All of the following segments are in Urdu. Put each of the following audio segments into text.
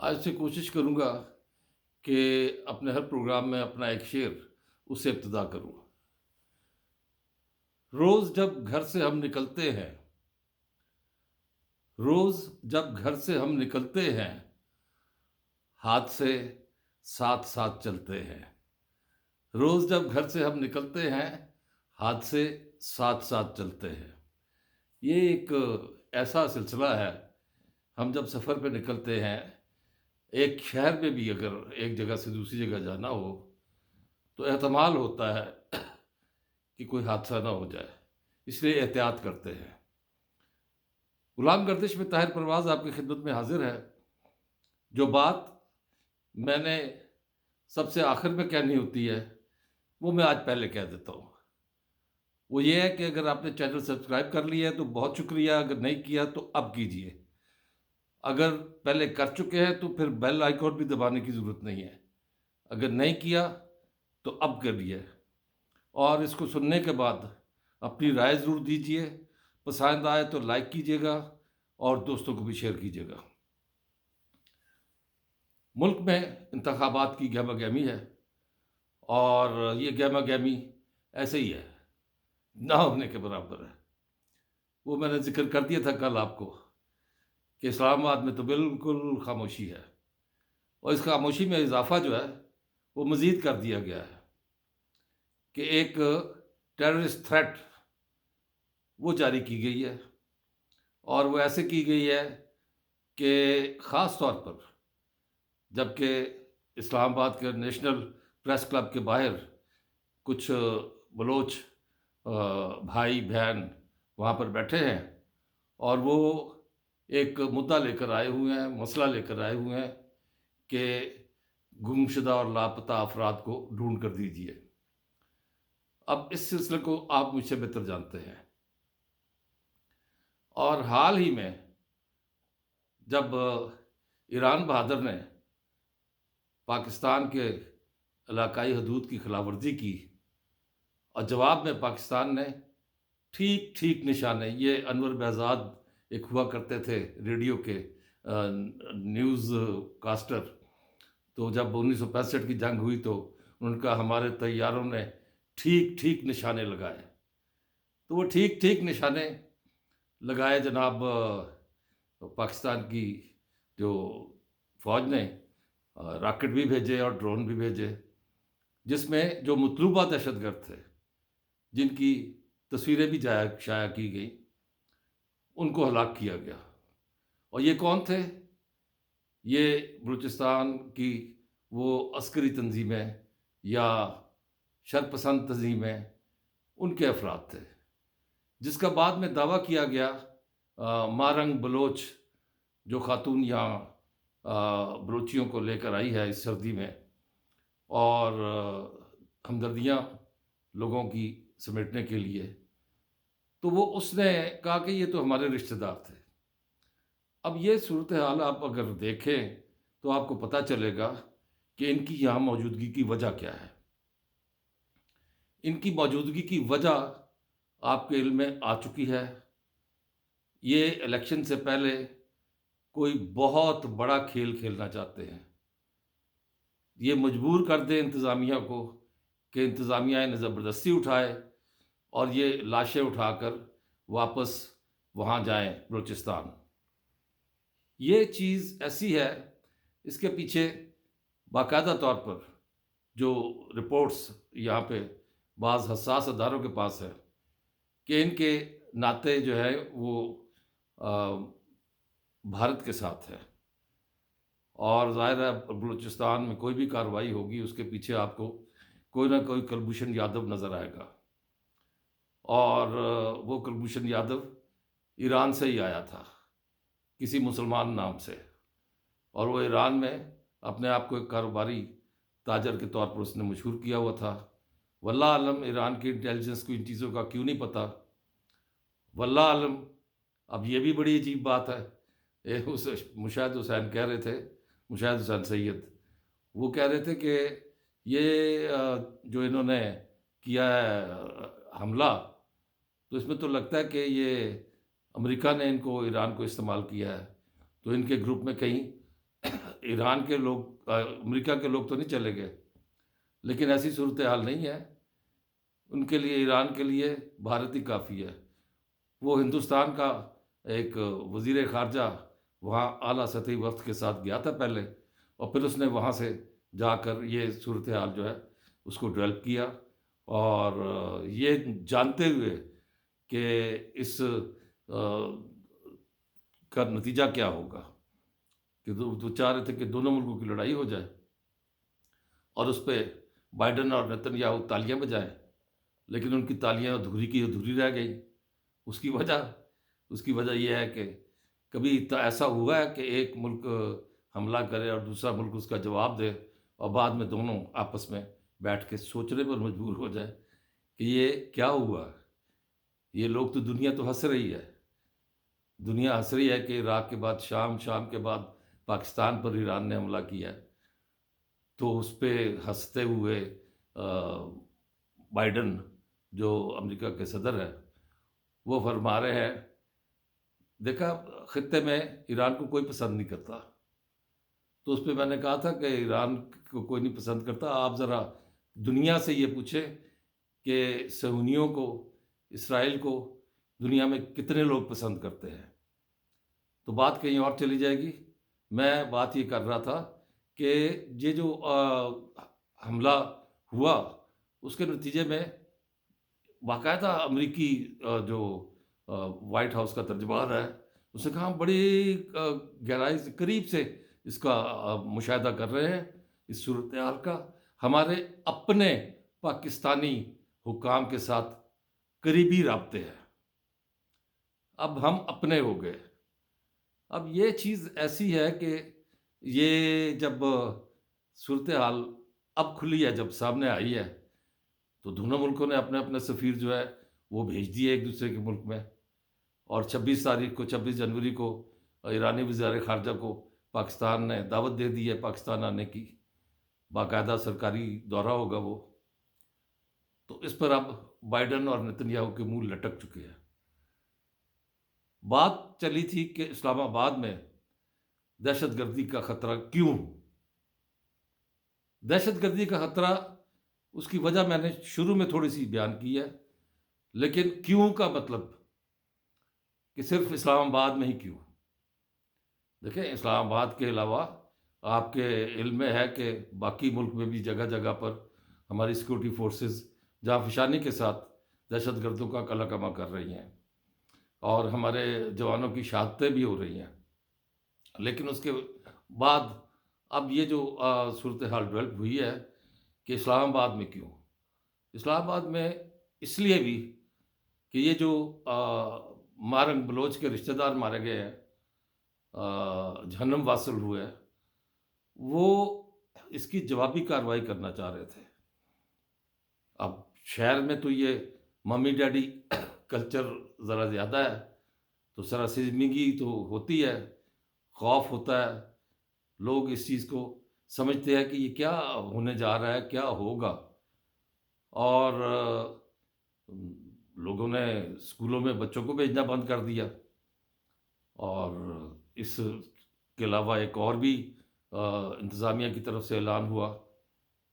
آج سے کوشش کروں گا کہ اپنے ہر پروگرام میں اپنا ایک شعر اس سے ابتدا کروں۔ روز جب گھر سے ہم نکلتے ہیں، روز جب گھر سے ہم نکلتے ہیں، ہاتھ سے ساتھ ساتھ چلتے ہیں۔ روز جب گھر سے ہم نکلتے ہیں، ہاتھ سے ساتھ ساتھ چلتے ہیں۔ یہ ایک ایسا سلسلہ ہے، ہم جب سفر پہ نکلتے ہیں، ایک شہر میں بھی اگر ایک جگہ سے دوسری جگہ جانا ہو تو احتمال ہوتا ہے کہ کوئی حادثہ نہ ہو جائے، اس لیے احتیاط کرتے ہیں۔ غلام گردش میں طاہر پرواز آپ کی خدمت میں حاضر ہے۔ جو بات میں نے سب سے آخر میں کہنی ہوتی ہے وہ میں آج پہلے کہہ دیتا ہوں۔ وہ یہ ہے کہ اگر آپ نے چینل سبسکرائب کر لیا ہے تو بہت شکریہ، اگر نہیں کیا تو اب کیجئے۔ اگر پہلے کر چکے ہیں تو پھر بیل آئیکن بھی دبانے کی ضرورت نہیں ہے۔ اگر نہیں کیا تو اب کریے، اور اس کو سننے کے بعد اپنی رائے ضرور دیجئے۔ پسند آئے تو لائک کیجیے گا اور دوستوں کو بھی شیئر کیجیے گا۔ ملک میں انتخابات کی گہمہ گہمی ہے، اور یہ گہمہ گہمی ایسے ہی ہے، نہ ہونے کے برابر ہے۔ وہ میں نے ذکر کر دیا تھا کل آپ کو کہ اسلام آباد میں تو بالکل خاموشی ہے، اور اس خاموشی میں اضافہ جو ہے وہ مزید کر دیا گیا ہے کہ ایک ٹیررسٹ تھریٹ وہ جاری کی گئی ہے، اور وہ ایسے کی گئی ہے کہ خاص طور پر جبکہ اسلام آباد کے نیشنل پریس کلب کے باہر کچھ بلوچ بھائی بہن وہاں پر بیٹھے ہیں، اور وہ ایک مدعا لے کر آئے ہوئے ہیں، مسئلہ لے کر آئے ہوئے ہیں کہ گمشدہ اور لاپتہ افراد کو ڈھونڈ کر دیجیے۔ اب اس سلسلے کو آپ مجھ سے بہتر جانتے ہیں، اور حال ہی میں جب ایران بہادر نے پاکستان کے علاقائی حدود کی خلاف ورزی کی، اور جواب میں پاکستان نے ٹھیک ٹھیک نشانے، یہ انور بہزاد ایک ہوا کرتے تھے ریڈیو کے نیوز کاسٹر، تو جب 1965 کی جنگ ہوئی تو ان کا ہمارے طیاروں نے ٹھیک ٹھیک نشانے لگائے، تو وہ ٹھیک ٹھیک نشانے لگائے جناب پاکستان کی جو فوج نے راکٹ بھی بھیجے اور ڈرون بھی بھیجے، جس میں جو مطلوبہ دہشت گرد تھے، جن کی تصویریں بھی شائع کی گئیں، ان کو ہلاک کیا گیا۔ اور یہ کون تھے؟ یہ بلوچستان کی وہ عسکری تنظیمیں یا شرپسند تنظیمیں، ان کے افراد تھے، جس کا بعد میں دعویٰ کیا گیا مارنگ بلوچ جو خاتون یہاں بلوچیوں کو لے کر آئی ہے اس سردی میں، اور ہمدردیاں لوگوں کی سمیٹنے کے لیے، تو وہ اس نے کہا کہ یہ تو ہمارے رشتہ دار تھے۔ اب یہ صورتحال آپ اگر دیکھیں تو آپ کو پتہ چلے گا کہ ان کی یہاں موجودگی کی وجہ کیا ہے۔ ان کی موجودگی کی وجہ آپ کے علم میں آ چکی ہے۔ یہ الیکشن سے پہلے کوئی بہت بڑا کھیل کھیلنا چاہتے ہیں۔ یہ مجبور کر دیں انتظامیہ کو کہ انتظامیہ انہیں زبردستی اٹھائے اور یہ لاشیں اٹھا کر واپس وہاں جائیں بلوچستان۔ یہ چیز ایسی ہے، اس کے پیچھے باقاعدہ طور پر جو رپورٹس یہاں پہ بعض حساس اداروں کے پاس ہے کہ ان کے ناطے جو ہے وہ بھارت کے ساتھ ہے، اور ظاہر ہے بلوچستان میں کوئی بھی کارروائی ہوگی اس کے پیچھے آپ کو کوئی نہ کوئی کلبھوشن یادو نظر آئے گا، اور وہ کلبھوشن یادو ایران سے ہی آیا تھا کسی مسلمان نام سے، اور وہ ایران میں اپنے آپ کو ایک کاروباری تاجر کے طور پر اس نے مشہور کیا ہوا تھا۔ واللہ عالم ایران کی انٹیلیجنس کو ان چیزوں کا کیوں نہیں پتہ، واللہ عالم۔ اب یہ بھی بڑی عجیب بات ہے، مشاہد حسین کہہ رہے تھے، مشاہد حسین سید، وہ کہہ رہے تھے کہ یہ جو انہوں نے کیا ہے حملہ، تو اس میں تو لگتا ہے کہ یہ امریکہ نے ان کو ایران کو استعمال کیا ہے، تو ان کے گروپ میں کہیں ایران کے لوگ امریکہ کے لوگ تو نہیں چلے گئے، لیکن ایسی صورتحال نہیں ہے، ان کے لیے ایران کے لیے بھارت ہی کافی ہے۔ وہ ہندوستان کا ایک وزیر خارجہ وہاں اعلیٰ سطحی وفد کے ساتھ گیا تھا پہلے، اور پھر اس نے وہاں سے جا کر یہ صورتحال جو ہے اس کو ڈیولپ کیا، اور یہ جانتے ہوئے کہ اس کا نتیجہ کیا ہوگا، کہ وہ چاہ رہے تھے کہ دونوں ملکوں کی لڑائی ہو جائے، اور اس پہ بائیڈن اور نتنیاہو تالیاں بجائیں، لیکن ان کی تالیاں ادھوری کی ادھوری رہ گئی۔ اس کی وجہ یہ ہے کہ کبھی ایسا ہوا ہے کہ ایک ملک حملہ کرے اور دوسرا ملک اس کا جواب دے، اور بعد میں دونوں آپس میں بیٹھ کے سوچنے پر مجبور ہو جائے کہ یہ کیا ہوا؟ یہ لوگ تو دنیا تو ہنس رہی ہے، دنیا ہنس رہی ہے کہ عراق کے بعد شام کے بعد پاکستان پر ایران نے حملہ کیا ہے، تو اس پہ ہنستے ہوئے بائیڈن جو امریکہ کے صدر ہے وہ فرما رہے ہیں، دیکھا خطے میں ایران کو کوئی پسند نہیں کرتا۔ تو اس پہ میں نے کہا تھا کہ ایران کو کوئی نہیں پسند کرتا، آپ ذرا دنیا سے یہ پوچھیں کہ صہیونیوں کو، اسرائیل کو دنیا میں کتنے لوگ پسند کرتے ہیں، تو بات کہیں اور چلی جائے گی۔ میں بات یہ کر رہا تھا کہ یہ جو حملہ ہوا اس کے نتیجے میں باقاعدہ امریکی جو وائٹ ہاؤس کا ترجمان ہے اس نے کہا ہم بڑی گہرائی سے قریب سے اس کا مشاہدہ کر رہے ہیں، اس صورتحال کا، ہمارے اپنے پاکستانی حکام کے ساتھ قریبی رابطے ہیں، اب ہم اپنے ہو گئے۔ اب یہ چیز ایسی ہے کہ یہ جب صورتحال اب کھلی ہے، جب سامنے آئی ہے، تو دونوں ملکوں نے اپنے اپنے سفیر جو ہے وہ بھیج دیے ایک دوسرے کے ملک میں، اور 26 جنوری کو ایرانی وزیر خارجہ کو پاکستان نے دعوت دے دی ہے پاکستان آنے کی، باقاعدہ سرکاری دورہ ہوگا وہ۔ تو اس پر اب بائیڈن اور نتنیاہو کے منہ لٹک چکے ہیں۔ بات چلی تھی کہ اسلام آباد میں دہشت گردی کا خطرہ کیوں؟ دہشت گردی کا خطرہ، اس کی وجہ میں نے شروع میں تھوڑی سی بیان کی ہے، لیکن کیوں کا مطلب کہ صرف اسلام آباد میں ہی کیوں؟ دیکھیں اسلام آباد کے علاوہ آپ کے علم میں ہے کہ باقی ملک میں بھی جگہ جگہ پر ہماری سیکورٹی فورسز جاں فشانی کے ساتھ دہشت گردوں کا قلع کما کر رہی ہیں، اور ہمارے جوانوں کی شہادتیں بھی ہو رہی ہیں۔ لیکن اس کے بعد اب یہ جو صورتحال ڈیولپ ہوئی ہے کہ اسلام آباد میں کیوں؟ اسلام آباد میں اس لیے بھی کہ یہ جو مارنگ بلوچ کے رشتہ دار مارے گئے ہیں، جہنم واصل ہوئے، وہ اس کی جوابی کارروائی کرنا چاہ رہے تھے۔ اب شہر میں تو یہ ممی ڈیڈی کلچر ذرا زیادہ ہے، تو سراسیمگی تو ہوتی ہے، خوف ہوتا ہے، لوگ اس چیز کو سمجھتے ہیں کہ یہ کیا ہونے جا رہا ہے، کیا ہوگا، اور لوگوں نے اسکولوں میں بچوں کو بھیجنا بند کر دیا۔ اور اس کے علاوہ ایک اور بھی انتظامیہ کی طرف سے اعلان ہوا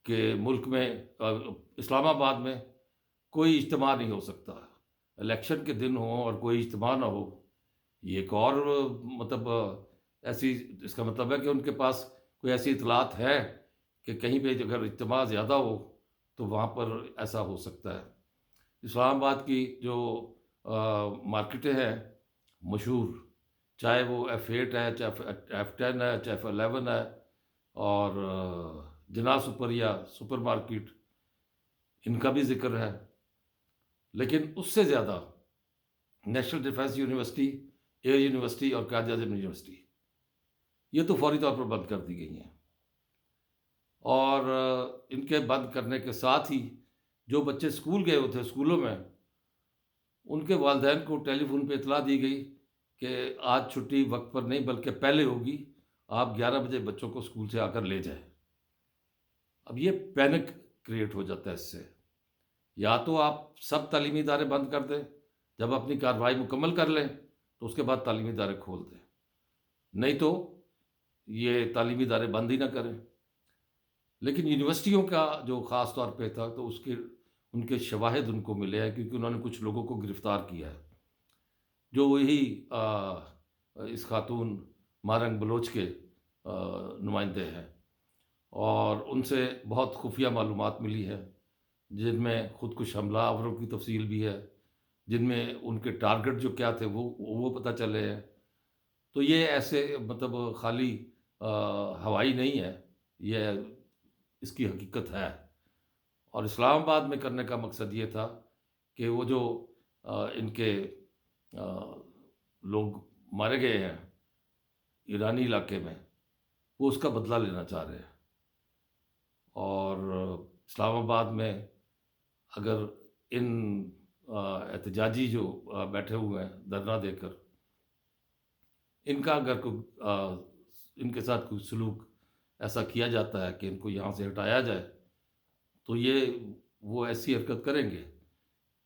کہ ملک میں اسلام آباد میں کوئی اجتماع نہیں ہو سکتا، الیکشن کے دن ہوں اور کوئی اجتماع نہ ہو۔ یہ ایک اور مطلب ایسی، اس کا مطلب ہے کہ ان کے پاس کوئی ایسی اطلاعات ہے کہ کہیں پہ اگر اجتماع زیادہ ہو تو وہاں پر ایسا ہو سکتا ہے۔ اسلام آباد کی جو مارکیٹیں ہیں مشہور، چاہے وہ F8 ہے، چاہے F10 ہے، چاہے F11 ہے، اور جناح سپر یا سپر مارکیٹ، ان کا بھی ذکر ہے، لیکن اس سے زیادہ national defence university, air university اور قائد اعظم یونیورسٹی، یہ تو فوری طور پر بند کر دی گئی ہیں۔ اور ان کے بند کرنے کے ساتھ ہی جو بچے اسکول گئے ہوتے اسکولوں میں، ان کے والدین کو ٹیلی فون پہ اطلاع دی گئی کہ آج چھٹی وقت پر نہیں بلکہ پہلے ہوگی، آپ 11 بجے بچوں کو اسکول سے آ کر لے جائیں۔ اب یہ پینک کریٹ ہو جاتا ہے اس سے، یا تو آپ سب تعلیمی ادارے بند کر دیں، جب اپنی کارروائی مکمل کر لیں تو اس کے بعد تعلیمی ادارے کھول دیں، نہیں تو یہ تعلیمی ادارے بند ہی نہ کریں۔ لیکن یونیورسٹیوں کا جو خاص طور پہ تھا تو اس کے ان کے شواہد ان کو ملے ہیں، کیونکہ انہوں نے کچھ لوگوں کو گرفتار کیا ہے جو وہی اس خاتون مارنگ بلوچ کے نمائندے ہیں، اور ان سے بہت خفیہ معلومات ملی ہے جن میں خودکش حملہ آوروں کی تفصیل بھی ہے، جن میں ان کے ٹارگٹ جو کیا تھے وہ پتہ چلے ہیں۔ تو یہ ایسے مطلب خالی ہوائی نہیں ہے، یہ اس کی حقیقت ہے۔ اور اسلام آباد میں کرنے کا مقصد یہ تھا کہ وہ جو ان کے آ، لوگ مارے گئے ہیں ایرانی علاقے میں، وہ اس کا بدلہ لینا چاہ رہے ہیں۔ اور اسلام آباد میں اگر ان احتجاجی جو بیٹھے ہوئے ہیں دھرنا دے کر، ان کا اگر کوئی ان کے ساتھ کوئی سلوک ایسا کیا جاتا ہے کہ ان کو یہاں سے ہٹایا جائے، تو یہ وہ ایسی حرکت کریں گے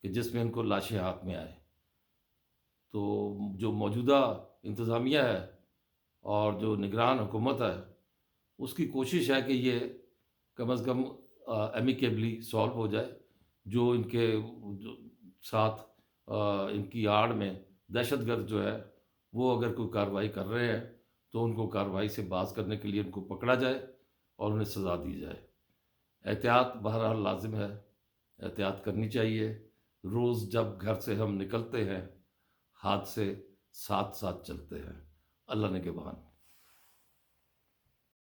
کہ جس میں ان کو لاشیں ہاتھ میں آئے۔ تو جو موجودہ انتظامیہ ہے اور جو نگران حکومت ہے، اس کی کوشش ہے کہ یہ کم از کم ایمیکیبلی سالو ہو جائے۔ جو ان کے جو ساتھ ان کی آڑ میں دہشت گرد جو ہے وہ اگر کوئی کارروائی کر رہے ہیں تو ان کو کارروائی سے باز کرنے کے لیے ان کو پکڑا جائے اور انہیں سزا دی جائے۔ احتیاط بہرحال لازم ہے، احتیاط کرنی چاہیے۔ روز جب گھر سے ہم نکلتے ہیں، حادثے ساتھ ساتھ چلتے ہیں۔ اللہ نگہبان۔